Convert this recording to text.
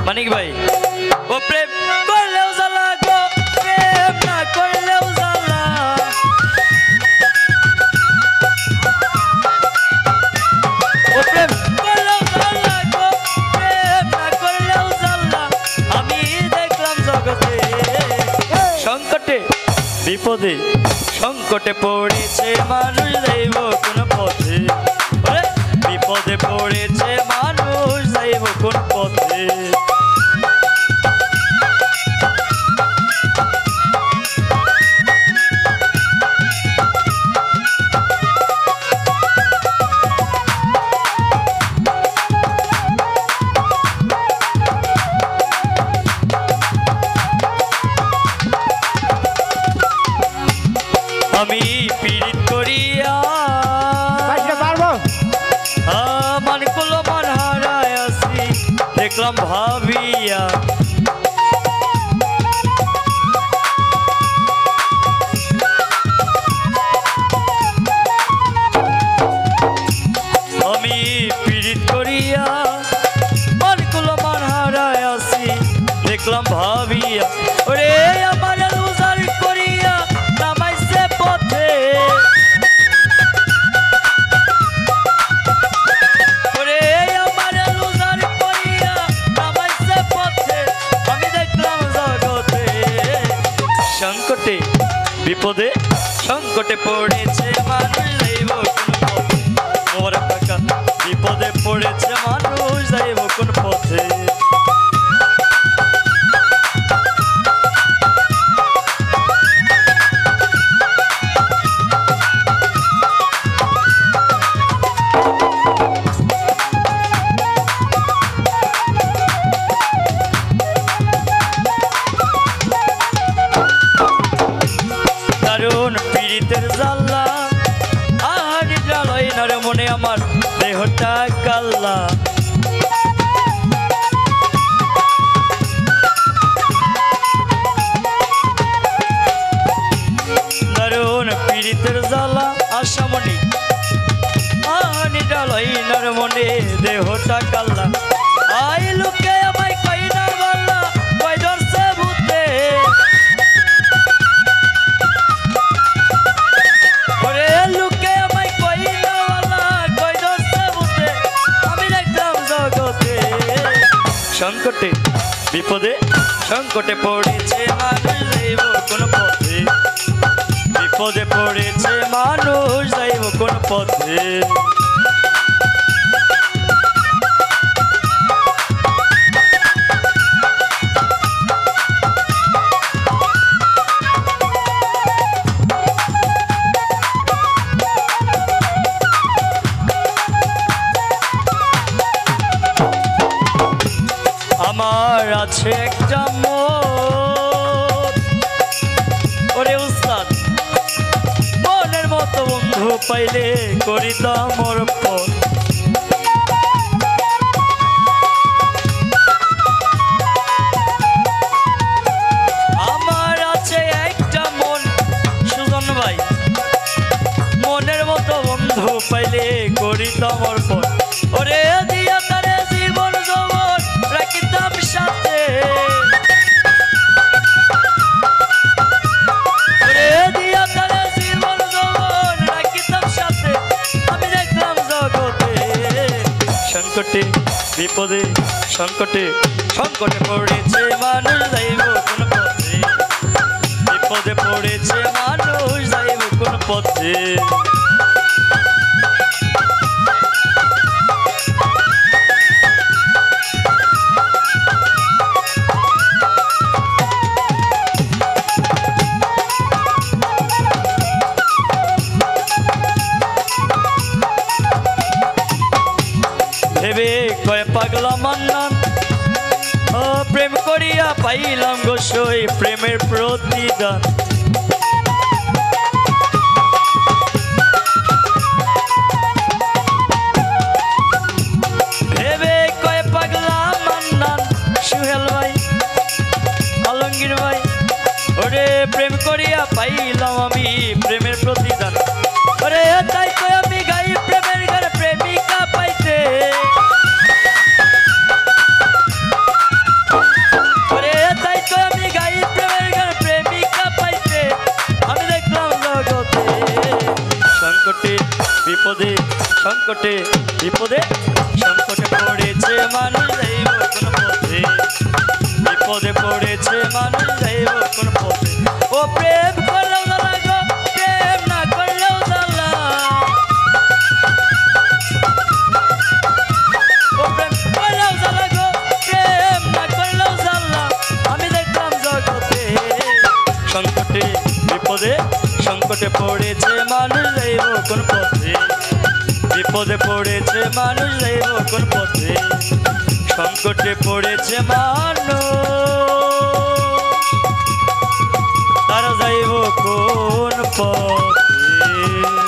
মানিক ভাই ও প্রেম করলেও জ্বালা গো প্রেম না করলেও জ্বালা ও প্রেম করলেও জ্বালা গো প্রেম না করলেও জ্বালা আমি দেখলাম জগতে সংকটে বিপদে সংকটে পড়েছে মানুষ যাইব কোন পথে বিপদে পড়েছে মানুষ যাইব কোন পথে আমি পীড়িত করিয়া মান কুলো মান হারায় আসি দেখলাম ভাবিয়া আমি পীড়িত করিয়া মান কুলো মান হারায় আসি দেখলাম ভাবিয়া ওরে আমার লুজার করিয়া নামাইছে পথে ওরে আমার লুজার করিয়া নামাইছে পথে আমি দেখলাম জগতে সংকটে বিপদে সংকটে পড়েছে মানুষ যাইব কোন পথে মোরা কাকা বিপদে পড়েছে মানুষ যাইব কোন পথে পীড়িতের জ্বালা আহারি জ্বালাই নারে মনে আমার দেহটা কাল্লা দারুণ পীড়িতের জ্বালা আশামণি আহারি জ্বালাই নারে মনে দেহটা কাল্লা আই লোকে আমায় কই না বাল্লা কই ধরছে ভূতে লুকে আমায় কই না কই ধরছে ভূতে আমি দেখলাম জগতে সংকটে বিপদে সংকটে পড়েছে মানুষ যাইব কোন পথে বিপদে পড়েছে মানুষ যাইব কোন পথে আমার আছে একটা মন ওরে উস্তাদ মনের মতো বন্ধু পাইলে করিতাম অর্পণ আমার আছে একটা মন সুজন ভাই মনের মতো বন্ধু পাইলে করিতাম অর্পণ ওরে দিয়া তারে জীবন যৌবন রাখিতাম সাথে ওরে দিয়া তারে জীবন যৌবন রাখিতাম সাথে আমি দেখলাম জগতে সংকটে বিপদে সংকটে সংকটে পড়েছে মানুষ যাইব কোন পথে বিপদে পড়েছে মানুষ যাইব কোন পথে ভেবে কয় পাগলা মান্নান ও প্রেম করিয়া পাইলাম গো সই প্রেমের প্রতিদান ভেবে কয় পাগলা মান্নান সুহেল ভাই আলমগীর ভাই ওরে প্রেম করিয়া পাইলাম আমি প্রেমের প্রতিদান ওরে তাই কয় আমি গাই প্রেমের গান প্রেমিকা পাইতে বিপদে সংকটে বিপদে সংকটে পড়েছে মানুষ যাইব কোন পথে বিপদে পড়েছে মানুষ যাইব কোন পথে ও প্রেম করলেও জ্বালা গো প্রেম না করলেও জ্বালা ও প্রেম করলেও জ্বালা গো প্রেম না করলেও জ্বালা আমি দেখলাম জগতে সংকটে বিপদে সংকটে পড়েছে মানুষ যাইব কোন পথে বিপদে পড়েছে মানুষ যাইব কোন পথে সংকটে পড়েছে মানুষ তারা যাইব কোন পথে।